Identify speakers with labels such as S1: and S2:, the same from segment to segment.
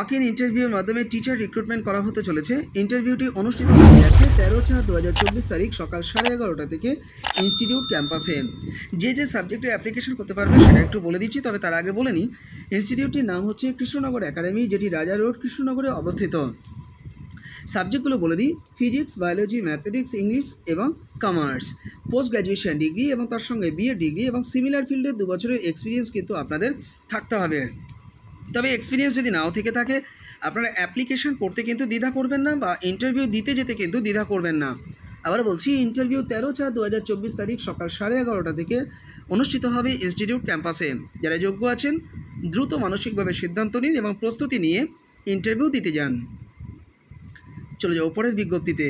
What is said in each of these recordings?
S1: Walk in ইন্টারভিউর মাধ্যমে teacher recruitment করা হতে চলেছে। ইন্টারভিউটি অনুষ্ঠিত হতে যাচ্ছে 13/4/2024 তারিখ সকাল 11:30 থেকে ইনস্টিটিউট ক্যাম্পাসে। যে সাবজেক্টে অ্যাপ্লিকেশন করতে পারবে সেটা একটু বলে দিচ্ছি, তবে তার আগে বলে নিই ইনস্টিটিউটটির নাম হচ্ছে কৃষ্ণনগর একাডেমি, যেটি রাজা রোড কৃষ্ণনগরে অবস্থিত। সাবজেক্টগুলো বলে দিই: ফিজিক্স, বায়োলজি, ম্যাথমেটিক্স, ইংলিশ এবং কমার্স। পোস্ট গ্র্যাজুয়েশন ডিগ্রি এবং তার সঙ্গে বিএড ডিগ্রি এবং সিমিলার ফিল্ডে 2 বছরের এক্সপিরিয়েন্স কিন্তু আপনাদের থাকতে হবে। তবে এক্সপিরিয়েন্স যদি নাও থেকে থাকে আপনারা অ্যাপ্লিকেশন করতে কিন্তু দ্বিধা করবেন না, বা ইন্টারভিউ দিতে যেতে কিন্তু দ্বিধা করবেন না। আবার বলছি, ইন্টারভিউ 13/4/2024 তারিখ সকাল 11:30 থেকে অনুষ্ঠিত হবে ইনস্টিটিউট ক্যাম্পাসে। যারা যোগ্য আছেন দ্রুত মানসিকভাবে সিদ্ধান্ত নিন এবং প্রস্তুতি নিয়ে ইন্টারভিউ দিতে যান। চলে যাও পরের বিজ্ঞপ্তিতে।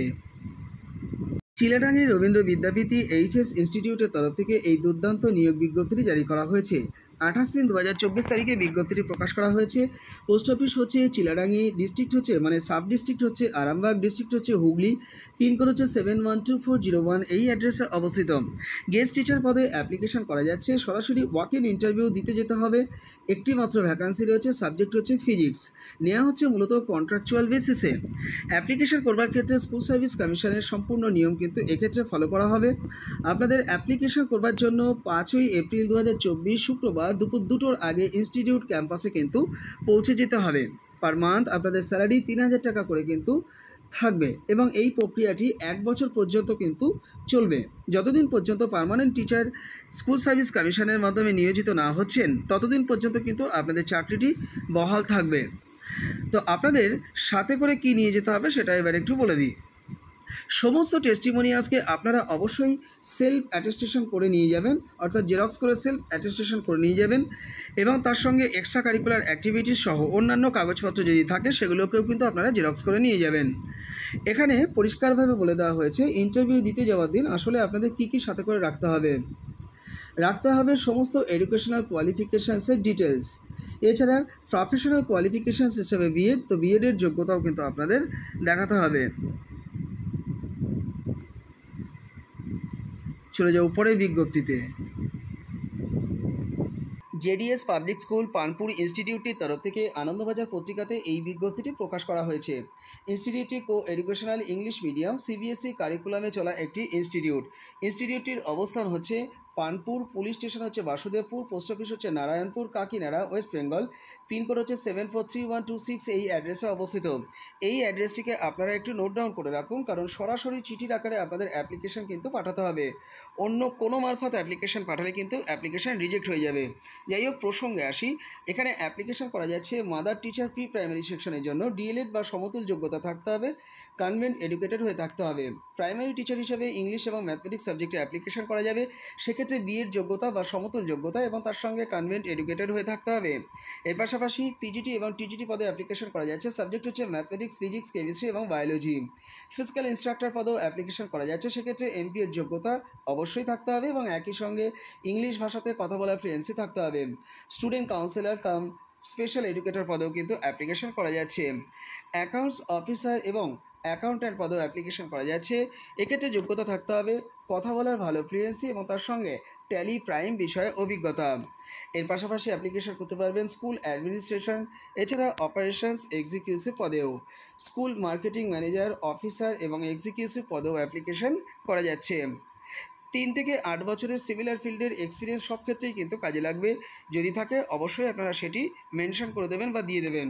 S1: চিলাডাঙ্গি রবীন্দ্র বিদ্যাপীঠি এইচএস ইনস্টিটিউটের তরফ থেকে এই দুর্দান্ত নিয়োগ বিজ্ঞপ্তিটি জারি করা হয়েছে। 28/3/2024 তারিখে বিজ্ঞপ্তিটি প্রকাশ করা হয়েছে। পোস্ট অফিস হচ্ছে চিলাডাঙ্গি, ডিস্ট্রিক্ট হচ্ছে সাব ডিস্ট্রিক্ট হচ্ছে আরামবাগ, ডিস্ট্রিক্ট হচ্ছে হুগলি, পিনকোড হচ্ছে 712401। এই অ্যাড্রেসে অবস্থিত। গেস্ট টিচার পদে অ্যাপ্লিকেশন করা যাচ্ছে। সরাসরি ওয়াক ইন ইন্টারভিউ দিতে যেতে হবে। একটি মাত্র ভ্যাকান্সি রয়েছে, সাবজেক্ট হচ্ছে ফিজিক্স। নেওয়া হচ্ছে মূলত কন্ট্রাকচুয়াল বেসিসে। অ্যাপ্লিকেশন করবার ক্ষেত্রে স্কুল সার্ভিস কমিশনের সম্পূর্ণ নিয়ম কিন্তু এক্ষেত্রে ফলো করা হবে। আপনাদের অ্যাপ্লিকেশন করবার জন্য 5ই এপ্রিল 2024 শুক্রবার দুপুর 2টোর আগে ইনস্টিটিউট ক্যাম্পাসে কিন্তু পৌঁছে যেতে হবে। পার মান্থ আপনাদের স্যালারি 3000 টাকা করে কিন্তু থাকবে এবং এই প্রক্রিয়াটি 1 বছর পর্যন্ত কিন্তু চলবে। যতদিন পর্যন্ত পার্মানেন্ট টিচার স্কুল সার্ভিস কমিশনের মাধ্যমে নিয়োজিত না হচ্ছেন ততদিন পর্যন্ত কিন্তু আপনাদের চাকরিটি বহাল থাকবে। তো আপনাদের সাথে করে কি নিয়ে যেতে হবে সেটা এবার একটু বলে দিই। সমস্ত টেস্টিমোনিয়ালসকে আপনারা অবশ্যই সেলফ অ্যাটেস্টেশন করে নিয়ে যাবেন, অর্থাৎ জেরক্স করে সেলফ অ্যাটেস্টেশন করে নিয়ে যাবেন এবং তার সঙ্গে এক্সট্রা কারিকুলার অ্যাক্টিভিটিস সহ অন্যান্য কাগজপত্র যদি থাকে সেগুলোকেও কিন্তু আপনারা জেরক্স করে নিয়ে যাবেন। এখানে পরিষ্কারভাবে বলে দেওয়া হয়েছে ইন্টারভিউ দিতে যাওয়ার দিন আসলে আপনাদের কী কী সাথে করে রাখতে হবে সমস্ত এডুকেশনাল কোয়ালিফিকেশানসের ডিটেলস। এছাড়া প্রফেশনাল কোয়ালিফিকেশানস হিসেবে বিএড, তো বিএডের যোগ্যতাও কিন্তু আপনাদের দেখাতে হবে। চলে যাও পরের বিজ্ঞপ্তিতে। জেডিএস পাবলিক স্কুল পানপুর ইনস্টিটিউটটির তরফ থেকে আনন্দবাজার পত্রিকাতে এই বিজ্ঞপ্তিটি প্রকাশ করা হয়েছে। ইনস্টিটিউটটি coeducational English medium CBSE কারিকুলামে চলা একটি ইনস্টিটিউট। ইনস্টিটিউটটির অবস্থান হচ্ছে পানপুর, পুলিশ স্টেশন হচ্ছে বাসুদেবপুর, পোস্ট অফিস হচ্ছে নারায়ণপুর, কাকিনাড়া, ওয়েস্ট বেঙ্গল, পিনকোড হচ্ছে 743126। এই অ্যাড্রেসে অবস্থিত। এই অ্যাড্রেসটিকে আপনারা একটু নোট ডাউন করে রাখুন, কারণ সরাসরি চিঠির আকারে আপনাদের অ্যাপ্লিকেশন কিন্তু পাঠাতে হবে। অন্য কোনো মারফত অ্যাপ্লিকেশন পাঠালে কিন্তু অ্যাপ্লিকেশন রিজেক্ট হয়ে যাবে। যাই হোক, প্রসঙ্গে আসি। এখানে অ্যাপ্লিকেশন করা যাচ্ছে মাদার টিচার প্রি প্রাইমারি সেকশনের জন্য। ডিএলএড বা সমতুল যোগ্যতা থাকতে হবে, কনভেন্ট এডুকেটেড হয়ে থাকতে হবে। প্রাইমারি টিচার হিসেবে ইংলিশ এবং ম্যাথমেটিক্স সাবজেক্টে অ্যাপ্লিকেশন করা যাবে। সেক্ষেত্রে বিএড যোগ্যতা বা সমতুল যোগ্যতা এবং তার সঙ্গে কনভেন্ট এডুকেটেড হয়ে থাকতে হবে। এর পাশাপাশি পিজিটি এবং টিজিটি পদে অ্যাপ্লিকেশন করা যাচ্ছে। সাবজেক্ট হচ্ছে ম্যাথমেটিক্স, ফিজিক্স, কেমিস্ট্রি এবং বায়োলজি। ফিজিক্যাল ইনস্ট্রাক্টর পদেও অ্যাপ্লিকেশন করা যাচ্ছে। সেক্ষেত্রে এমপিএর যোগ্যতা অবশ্যই থাকতে হবে এবং একই সঙ্গে ইংলিশ ভাষাতে কথা বলার ফ্লুয়েন্সি থাকতে হবে। স্টুডেন্ট কাউন্সিলর কাম স্পেশাল এডুকেটর পদেও কিন্তু অ্যাপ্লিকেশন করা যাচ্ছে। অ্যাকাউন্টস অফিসার এবং অ্যাকাউন্ট্যান্ট পদেও অ্যাপ্লিকেশন করা যাচ্ছে। এক্ষেত্রে যোগ্যতা থাকতে হবে কথা বলার ভালো ফ্লুয়েন্সি এবং তার সঙ্গে ট্যালি প্রাইম বিষয়ে অভিজ্ঞতা। এর পাশাপাশি অ্যাপ্লিকেশন করতে পারবেন স্কুল অ্যাডমিনিস্ট্রেশন, এছাড়া অপারেশনস এক্সিকিউটিভ পদেও। স্কুল মার্কেটিং ম্যানেজার, অফিসার এবং এক্সিকিউটিভ পদেও অ্যাপ্লিকেশন করা যাচ্ছে। 3 থেকে 8 বছরের সিমিলার ফিল্ডের এক্সপিরিয়েন্স সব ক্ষেত্রেই কিন্তু কাজে লাগবে। যদি থাকে অবশ্যই আপনারা সেটি মেনশন করে দেবেন বা দিয়ে দেবেন।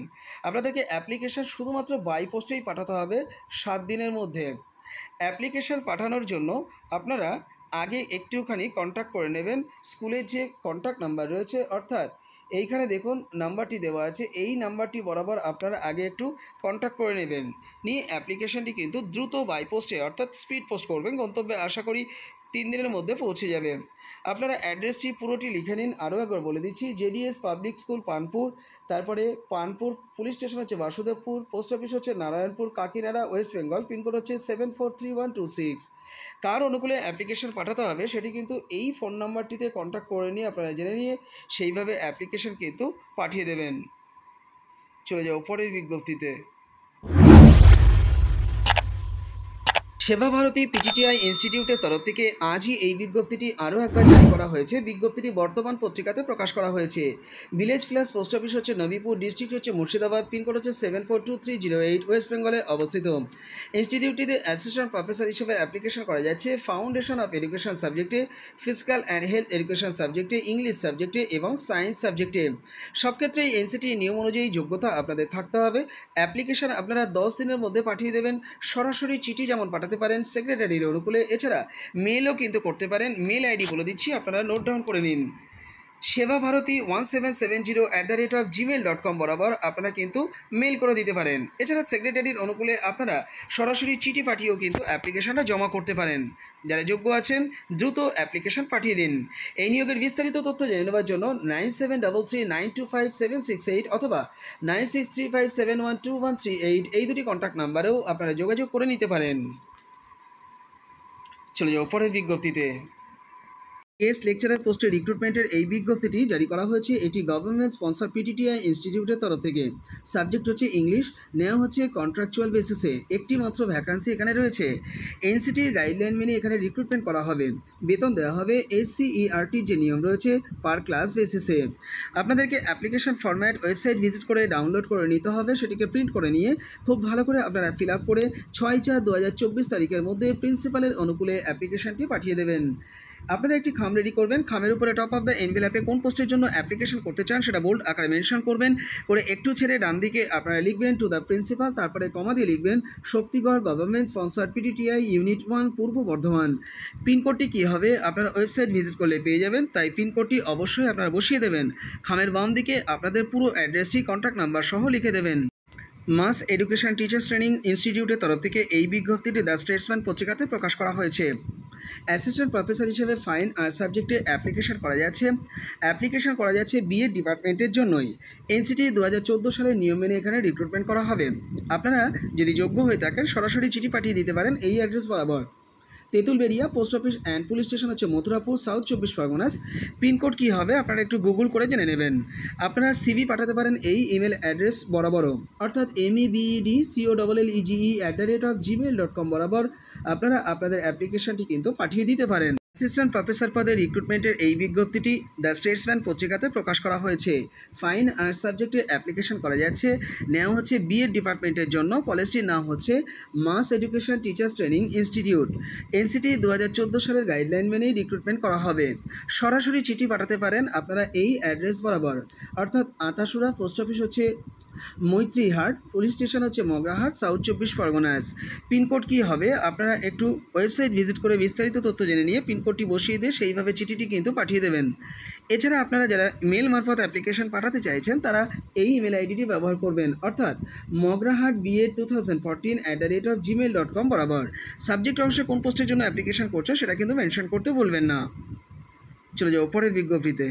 S1: আপনাদেরকে অ্যাপ্লিকেশন শুধুমাত্র বাই পোস্টেই পাঠাতে হবে 7 দিনের মধ্যে। অ্যাপ্লিকেশন পাঠানোর জন্য আপনারা আগে একটুখানি কন্ট্যাক্ট করে নেবেন স্কুলের যে কন্ট্যাক্ট নাম্বার রয়েছে, অর্থাৎ এইখানে দেখুন নাম্বারটি দেওয়া আছে, এই নাম্বারটি বরাবর আপনারা আগে একটু কন্ট্যাক্ট করে নেবেন। নিয়ে অ্যাপ্লিকেশনটি কিন্তু দ্রুত বাই পোস্টে অর্থাৎ স্পিড পোস্ট করবেন। গন্তব্যে আশা করি 3 দিনের মধ্যে পৌঁছে যাবে। আপনারা অ্যাড্রেসটি পুরোটি লিখে নিন। আরও একবার বলে দিচ্ছি, জেডিএস পাবলিক স্কুল পানপুর, তারপরে পানপুর পুলিশ স্টেশন হচ্ছে বাসুদেবপুর, পোস্ট অফিস হচ্ছে নারায়ণপুর, কাকিনাড়া, ওয়েস্ট বেঙ্গল, পিনকোড হচ্ছে 743126। কার অনুকূলে অ্যাপ্লিকেশন পাঠাতে হবে সেটি কিন্তু এই ফোন নাম্বারটিতে কন্ট্যাক্ট করে নিয়ে আপনারা জেনে নিয়ে সেইভাবে অ্যাপ্লিকেশন কিন্তু পাঠিয়ে দেবেন। চলে যাও পরের বিজ্ঞপ্তিতে। সেবা ভারতী পিটিটিআই ইনস্টিটিউটের তরফ থেকে আজই এই বিজ্ঞপ্তিটি আরও একবার জারি করা হয়েছে। বিজ্ঞপ্তিটি বর্তমান পত্রিকাতে প্রকাশ করা হয়েছে। ভিলেজ প্লাস পোস্ট অফিস হচ্ছে নবীপুর, ডিস্ট্রিক্ট হচ্ছে মুর্শিদাবাদ, পিনকোড হচ্ছে 742308, ওয়েস্ট বেঙ্গলে অবস্থিত। ইনস্টিটিউটটিতে অ্যাসিস্ট্যান্ট প্রফেসর হিসেবে অ্যাপ্লিকেশন করা যাচ্ছে ফাউন্ডেশন অফ এডুকেশন সাবজেক্টে, ফিজিক্যাল অ্যান্ড হেলথ এডুকেশন সাবজেক্টে, ইংলিশ সাবজেক্টে এবং সায়েন্স সাবজেক্টে। সব ক্ষেত্রেই এনসিটি নিয়ম অনুযায়ী যোগ্যতা আপনাদের থাকতে হবে। অ্যাপ্লিকেশন আপনারা 10 দিনের মধ্যে পাঠিয়ে দেবেন। সরাসরি চিঠি যেমন পাঠাতে পারেন সেক্রেটারির অনুকূলে, এছাড়া মেলও কিন্তু করতে পারেন। মেল আইডি বলে দিচ্ছি, আপনারা নোট ডাউন করে নিন। সেবা ভারতী 1770@gmail.com বরাবর আপনারা কিন্তু মেল করে দিতে পারেন। এছাড়া সেক্রেটারির অনুকূলে আপনারা সরাসরি চিঠি পাঠিয়েও কিন্তু অ্যাপ্লিকেশনটা জমা করতে পারেন। যারা যোগ্য আছেন দ্রুত অ্যাপ্লিকেশন পাঠিয়ে দিন। এই নিয়োগের বিস্তারিত তথ্য জেনে নেওয়ার জন্য 9733925768 অথবা 9635712138 এই দুটি কন্ট্যাক্ট নাম্বারেও আপনারা যোগাযোগ করে নিতে পারেন। চলে যাও পরের বিজ্ঞপ্তিতে। গেস্ট লেকচারার পোস্টে রিক্রুটমেন্টের এই বিজ্ঞপ্তিটি জারি করা হয়েছে। এটি গভর্নমেন্ট স্পন্সর পিটিটিআই ইনস্টিটিউটের তরফ থেকে। সাবজেক্ট হচ্ছে ইংলিশ, নেওয়া হচ্ছে কন্ট্রাকচুয়াল বেসিসে। একটি মাত্র ভ্যাকান্সি এখানে রয়েছে। এনসিটির গাইডলাইন মেনে এখানে রিক্রুটমেন্ট করা হবে। বেতন দেওয়া হবে SCERTর যে নিয়ম রয়েছে পার ক্লাস বেসিসে। আপনাদেরকে অ্যাপ্লিকেশন ফরম্যাট ওয়েবসাইট ভিজিট করে ডাউনলোড করে নিতে হবে। সেটিকে প্রিন্ট করে নিয়ে খুব ভালো করে আপনারা ফিল আপ করে 6/4/2024 তারিখের মধ্যে প্রিন্সিপালের অনুকূলে অ্যাপ্লিকেশনটি পাঠিয়ে দেবেন। আপনারা একটি খাম রেডি করবেন। খামের উপরে টপ অফ দ্য এনভেলপে কোন পোস্টের জন্য অ্যাপ্লিকেশন করতে চান সেটা বোল্ড আকারে মেনশন করবেন। করে একটু ছেড়ে ডান দিকে আপনারা লিখবেন টু দ্য প্রিন্সিপাল, তারপরে কমা দিয়ে লিখবেন Shaktigarh government sponsor PTTI unit 1 পূর্ব বর্ধমান। পিনকোডটি কী হবে আপনারা ওয়েবসাইট ভিজিট করলে পেয়ে যাবেন, তাই পিনকোডটি অবশ্যই আপনারা বসিয়ে দেবেন। খামের বাম দিকে আপনাদের পুরো অ্যাড্রেসটি কন্ট্যাক্ট নাম্বার সহ লিখে দেবেন। মাস এডুকেশন টিচার্স ট্রেনিং ইনস্টিটিউটের তরফ থেকে এই বিজ্ঞপ্তিটি দ্য স্টেটসম্যান পত্রিকাতে প্রকাশ করা হয়েছে। অ্যাসিস্ট্যান্ট প্রফেসর হিসেবে ফাইন আর্টস সাবজেক্টে অ্যাপ্লিকেশন করা যাচ্ছে বিএড ডিপার্টমেন্টের জন্যই। এনসিটি 2014 সালের নিয়ম মেনে এখানে রিক্রুটমেন্ট করা হবে। আপনারা যদি যোগ্য হয়ে থাকেন সরাসরি চিঠি পাঠিয়ে দিতে পারেন এই অ্যাড্রেস বরাবর। Tentulberia post office and police station হচ্ছে মথুরাপুর, সাউথ 24 পরগনাস। পিনকোড কী হবে আপনারা একটু গুগল করে জেনে নেবেন। আপনারা সিভি পাঠাতে পারেন এই ইমেল অ্যাড্রেস বরাবরও, অর্থাৎ MEBEDCOLLEGE@gmail.com বরাবর আপনারা আপনাদের অ্যাপ্লিকেশনটি কিন্তু পাঠিয়ে দিতে পারেন। অ্যাসিস্ট্যান্ট প্রফেসর পদে রিক্রুটমেন্টের এই বিজ্ঞপ্তিটি দ্য স্টেটসম্যান পত্রিকাতে প্রকাশ করা হয়েছে। ফাইন আর্টস সাবজেক্টে অ্যাপ্লিকেশন করা যাচ্ছে, নেওয়া হচ্ছে বিএড ডিপার্টমেন্টের জন্য। কলেজটির নাম হচ্ছে mass education teachers training institute. NCT 2014 সালের গাইডলাইন মেনেই রিক্রুটমেন্ট করা হবে। সরাসরি চিঠি পাঠাতে পারেন আপনারা এই অ্যাড্রেস বরাবর, অর্থাৎ আতাসুরা পোস্ট অফিস হচ্ছে মৈত্রীহাট, পুলিশ স্টেশন হচ্ছে মগরাহাট, সাউথ 24 পরগনাস। পিনকোড কী হবে আপনারা একটু ওয়েবসাইট ভিজিট করে বিস্তারিত তথ্য জেনে নিয়ে পিনকোডটি বসিয়ে দিয়ে সেইভাবে চিঠিটি কিন্তু পাঠিয়ে দেবেন। এছাড়া আপনারা যারা মেল মারফত অ্যাপ্লিকেশন পাঠাতে চাইছেন তারা এই ইমেল আইডিটি ব্যবহার করবেন, অর্থাৎ মগরাহাট BEd 2014@gmail.com বরাবর। সাবজেক্ট অংশে কোন পোস্টের জন্য অ্যাপ্লিকেশন করছে সেটা কিন্তু মেনশন করতে ভুলবেন না। চলে যাও পরের বিজ্ঞপ্তিতে।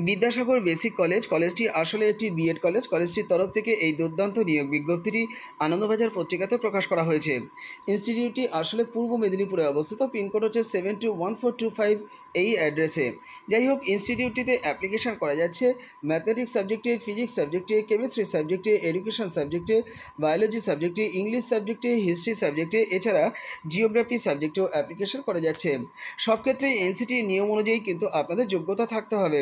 S1: বিদ্যাসাগর বেসিক কলেজটি আসলে একটি বিএড কলেজ। কলেজটির তরফ থেকে এই দুর্দান্ত নিয়োগ বিজ্ঞপ্তিটি আনন্দবাজার পত্রিকাতে প্রকাশ করা হয়েছে। ইনস্টিটিউটটি আসলে পূর্ব মেদিনীপুরে অবস্থিত। পিনকোড হচ্ছে 721425 এই অ্যাড্রেসে। যাই হোক, ইনস্টিটিউটটিতে অ্যাপ্লিকেশন করা যাচ্ছে ম্যাথমেটিক্স সাবজেক্টে, ফিজিক্স সাবজেক্টে, কেমিস্ট্রি সাবজেক্টে, এডুকেশন সাবজেক্টে, বায়োলজি সাবজেক্টে, ইংলিশ সাবজেক্টে, হিস্ট্রি সাবজেক্টে, এছাড়া জিওগ্রাফি সাবজেক্টেও অ্যাপ্লিকেশন করা যাচ্ছে। সব ক্ষেত্রেই এনসিটির নিয়ম অনুযায়ী কিন্তু আপনাদের যোগ্যতা থাকতে হবে।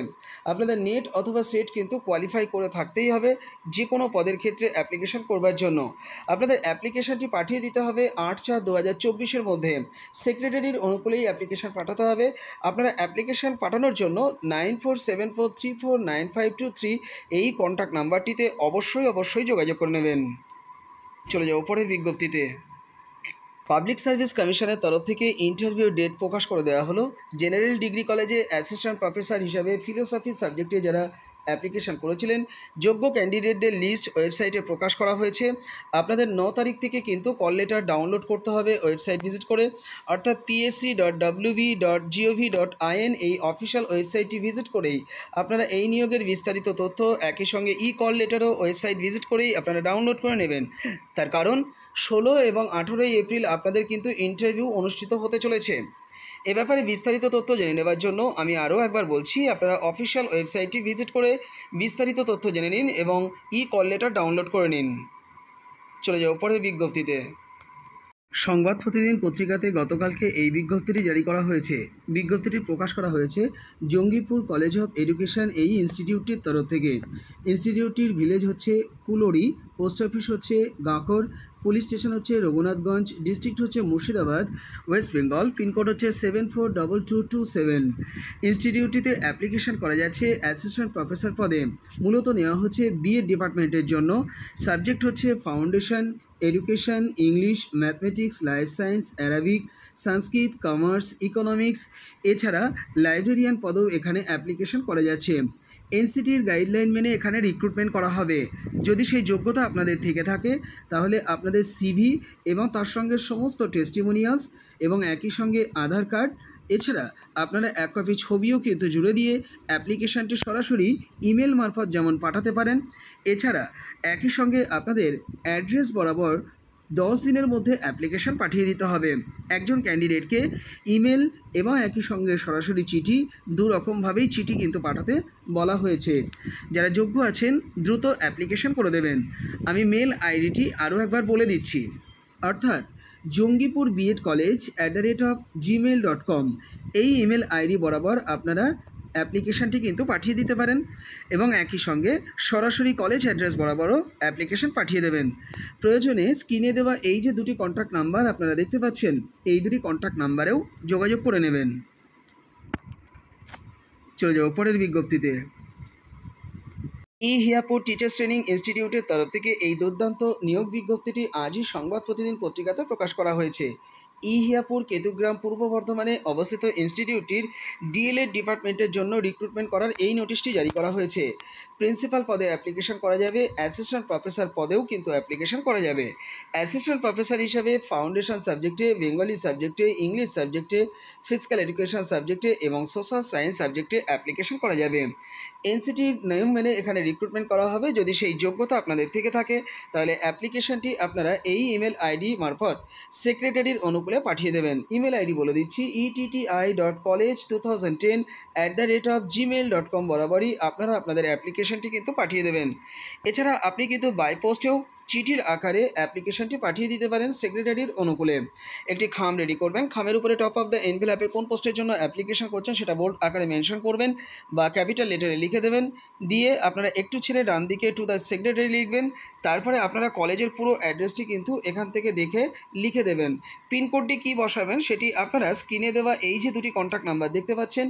S1: আপনাদের নেট অথবা সেট কিন্তু কোয়ালিফাই করে থাকতেই হবে যে কোনো পদের ক্ষেত্রে অ্যাপ্লিকেশন করবার জন্য। আপনাদের অ্যাপ্লিকেশনটি পাঠিয়ে দিতে হবে 8/4/2024 মধ্যে। সেক্রেটারির অনুকূলেই অ্যাপ্লিকেশন পাঠাতে হবে। আপনারা অ্যাপ্লিকেশন পাঠানোর জন্য 9474349523 এই কন্ট্যাক্ট নাম্বারটিতে অবশ্যই যোগাযোগ করে নেবেন। চলে যাও পরের বিজ্ঞপ্তিতে। পাবলিক সার্ভিস কমিশনের তরফ থেকে ইন্টারভিউ ডেট প্রকাশ করে দেওয়া হলো। জেনারেল ডিগ্রি কলেজে অ্যাসিস্ট্যান্ট প্রফেসর হিসাবে ফিলোসফি সাবজেক্টে যারা অ্যাপ্লিকেশন করেছিলেন যোগ্য ক্যান্ডিডেটদের লিস্ট ওয়েবসাইটে প্রকাশ করা হয়েছে। আপনাদের 9 তারিখ থেকে কিন্তু কল লেটার ডাউনলোড করতে হবে ওয়েবসাইট ভিজিট করে, অর্থাৎ psc.wv.gov.in এই অফিসিয়াল ওয়েবসাইটটি ভিজিট করেই আপনারা এই নিয়োগের বিস্তারিত তথ্য একই সঙ্গে কল লেটারও ওয়েবসাইট ভিজিট করেই আপনারা ডাউনলোড করে নেবেন। তার কারণ 16 এবং 18 এপ্রিল আপনাদের কিন্তু ইন্টারভিউ অনুষ্ঠিত হতে চলেছে। এ ব্যাপারে বিস্তারিত তথ্য জেনে নেওয়ার জন্য আমি আরও একবার বলছি, আপনারা অফিসিয়াল ওয়েবসাইটটি ভিজিট করে বিস্তারিত তথ্য জেনে নিন এবং কল লেটার ডাউনলোড করে নিন। চলে যাও পরের বিজ্ঞপ্তিতে। সংবাদ প্রতিদিন পত্রিকাতে গতকালকে এই বিজ্ঞপ্তিটি জারি করা হয়েছে। বিজ্ঞপ্তিটি প্রকাশ করা হয়েছে জঙ্গিপুর কলেজ অফ এডুকেশন এই ইনস্টিটিউটটির তরফ থেকে। ইনস্টিটিউটটির ভিলেজ হচ্ছে কুলরি, পোস্ট অফিস হচ্ছে গাঁকর, পুলিশ স্টেশন হচ্ছে রঘুনাথগঞ্জ, ডিস্ট্রিক্ট হচ্ছে মুর্শিদাবাদ, ওয়েস্ট বেঙ্গল, পিনকোড হচ্ছে 742227। ইনস্টিটিউটটিতে অ্যাপ্লিকেশন করা যাচ্ছে অ্যাসিস্ট্যান্ট প্রফেসর পদে। মূলত নেওয়া হচ্ছে বিএড ডিপার্টমেন্টের জন্য। সাবজেক্ট হচ্ছে foundation, education, English, mathematics, life science, Arabic, Sanskrit, commerce, economics. এছাড়া লাইব্রেরিয়ান পদেও এখানে অ্যাপ্লিকেশন করা যাচ্ছে। এনসিটির গাইডলাইন মেনে এখানে রিক্রুটমেন্ট করা হবে। যদি সেই যোগ্যতা আপনাদের থেকে থাকে তাহলে আপনাদের সিভি এবং তার সঙ্গে সমস্ত টেস্টিমোনিয়ালস এবং একই সঙ্গে আধার কার্ড, এছাড়া আপনারা এক কপি ছবিও কিন্তু জুড়ে দিয়ে অ্যাপ্লিকেশানটি সরাসরি ইমেল মারফত যেমন পাঠাতে পারেন। এছাড়া একই সঙ্গে আপনাদের অ্যাড্রেস বরাবর 10 দিনের মধ্যে অ্যাপ্লিকেশান পাঠিয়ে দিতে হবে। একজন ক্যান্ডিডেটকে ইমেল এবং একই সঙ্গে সরাসরি চিঠি, দু রকমভাবেই চিঠি কিন্তু পাঠাতে বলা হয়েছে। যারা যোগ্য আছেন দ্রুত অ্যাপ্লিকেশান করে দেবেন। আমি মেল আইডিটি আরও একবার বলে দিচ্ছি, অর্থাৎ জঙ্গিপুর বিএড কলেজ @gmail.com। এই ইমেল আইডি বরাবর আপনারা অ্যাপ্লিকেশানটি কিন্তু পাঠিয়ে দিতে পারেন এবং একই সঙ্গে সরাসরি কলেজ অ্যাড্রেস বরাবরও অ্যাপ্লিকেশান পাঠিয়ে দেবেন। প্রয়োজনে স্ক্রিনে দেওয়া এই যে দুটি কন্ট্যাক্ট নাম্বার আপনারা দেখতে পাচ্ছেন, এই দুটি কন্ট্যাক্ট নাম্বারেও যোগাযোগ করে নেবেন। চলে যাও পরের বিজ্ঞপ্তিতে। হিয়াপুর টিচার্স ট্রেনিং ইনস্টিটিউটের তরফ থেকে এই দুর্দান্ত নিয়োগ বিজ্ঞপ্তিটি আজই সংবাদ প্রতিদিন পত্রিকাতে প্রকাশ করা হয়েছে। হিয়াপুর কেতুগ্রাম পূর্ব বর্ধমানে অবস্থিত ইনস্টিটিউটটির ডিএলএড ডিপার্টমেন্টের জন্য রিক্রুটমেন্ট করার এই নোটিশটি জারি করা হয়েছে। প্রিন্সিপাল পদে অ্যাপ্লিকেশন করা যাবে, অ্যাসিস্ট্যান্ট প্রফেসর পদেও কিন্তু অ্যাপ্লিকেশন করা যাবে। অ্যাসিস্ট্যান্ট প্রফেসর হিসাবে ফাউন্ডেশন সাবজেক্টে, বেঙ্গলি সাবজেক্টে, ইংলিশ সাবজেক্টে, ফিজিক্যাল এডুকেশন সাবজেক্টে এবং সোশ্যাল সায়েন্স সাবজেক্টে অ্যাপ্লিকেশন করা যাবে। এনসিটির নিয়ম মেনে এখানে রিক্রুটমেন্ট করা হবে। যদি সেই যোগ্যতা আপনাদের থেকে থাকে তাহলে অ্যাপ্লিকেশনটি আপনারা এই ইমেল আইডি মারফত সেক্রেটারির অনুকূলে পাঠিয়ে দেবেন। ইমেল আইডি বলে দিচ্ছি, etti.college2010@gmail.com বরাবরই আপনারা আপনাদের অ্যাপ্লিকেশনটি কিন্তু পাঠিয়ে দেবেন। এছাড়া আপনি কিন্তু বাই পোস্টেও চিঠির আকারে অ্যাপ্লিকেশনটি পাঠিয়ে দিতে পারেন সেক্রেটারির অনুকূলে। একটি খাম রেডি করবেন, খামের উপরে টপ অফ দ্য এনভেলপে কোন পোস্টের জন্য অ্যাপ্লিকেশন করছেন সেটা বোল্ড আকারে মেনশন করবেন বা ক্যাপিটাল লেটারে লিখে দেবেন। দিয়ে আপনারা একটু ছেড়ে ডান দিকে টু দ্য সেক্রেটারি লিখবেন। তারপরে আপনারা কলেজের পুরো অ্যাড্রেসটি কিন্তু এখান থেকে দেখে লিখে দেবেন। পিনকোডটি কী বসাবেন সেটি আপনারা স্ক্রিনে দেওয়া এই যে দুটি কন্ট্যাক্ট নাম্বার দেখতে পাচ্ছেন,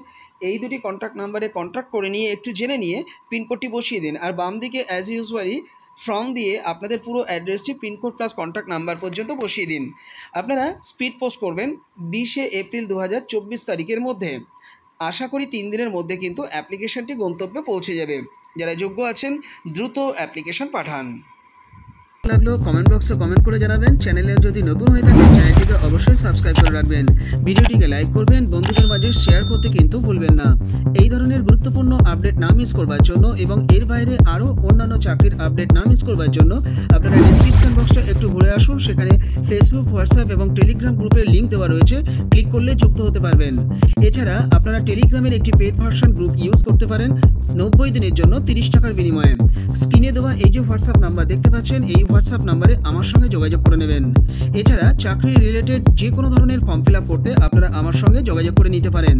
S1: এই দুটি কন্ট্যাক্ট নাম্বারে কন্ট্যাক্ট করে নিয়ে একটু জেনে নিয়ে পিনকোডটি বসিয়ে দিন। আর বাম দিকে অ্যাজ ইউজুয়ালি ফর্ম দিয়ে আপনাদের পুরো অ্যাড্রেসটি পিনকোড প্লাস কন্ট্যাক্ট নাম্বার পর্যন্ত বসিয়ে দিন। আপনারা স্পিড পোস্ট করবেন 20 এপ্রিল 2024 তারিখের মধ্যে। আশা করি 3 দিনের মধ্যে কিন্তু অ্যাপ্লিকেশনটি গন্তব্যে পৌঁছে যাবে। যারা যোগ্য আছেন দ্রুত অ্যাপ্লিকেশন পাঠান। লাগলো কমেন্ট বক্সে কমেন্ট করে জানাবেন। চ্যানেলে যদি নতুন হয়ে থাকে চ্যানেলটিকে অবশ্যই সাবস্ক্রাইব করে রাখবেন। ভিডিওটিকে লাইক করবেন, বন্ধুদের মাঝে শেয়ার করতে কিন্তু ভুলবেন না। এই ধরনের গুরুত্বপূর্ণ আপডেট না মিস করবার জন্য এবং এর বাইরে আরও অন্যান্য চাকরির আপডেট না মিস করবার জন্য আপনারা ডেসক্রিপশন বক্সটা একটু ঘুরে আসুন। সেখানে ফেসবুক, হোয়াটসঅ্যাপ এবং টেলিগ্রাম গ্রুপের লিঙ্ক দেওয়া রয়েছে, ক্লিক করলে যুক্ত হতে পারবেন। এছাড়া আপনারা টেলিগ্রামের একটি পেড ভার্সন গ্রুপ ইউজ করতে পারেন 90 দিনের জন্য 30 টাকার বিনিময়ে। স্ক্রিনে দেওয়া এই যে হোয়াটসঅ্যাপ নাম্বার দেখতে পাচ্ছেন, এই হোয়াটসঅ্যাপ নাম্বারে আমার সঙ্গে যোগাযোগ করে নেবেন। এছাড়া চাকরি রিলেটেড যে কোনো ধরনের ফর্ম ফিল আপ করতে আপনারা আমার সঙ্গে যোগাযোগ করে নিতে পারেন।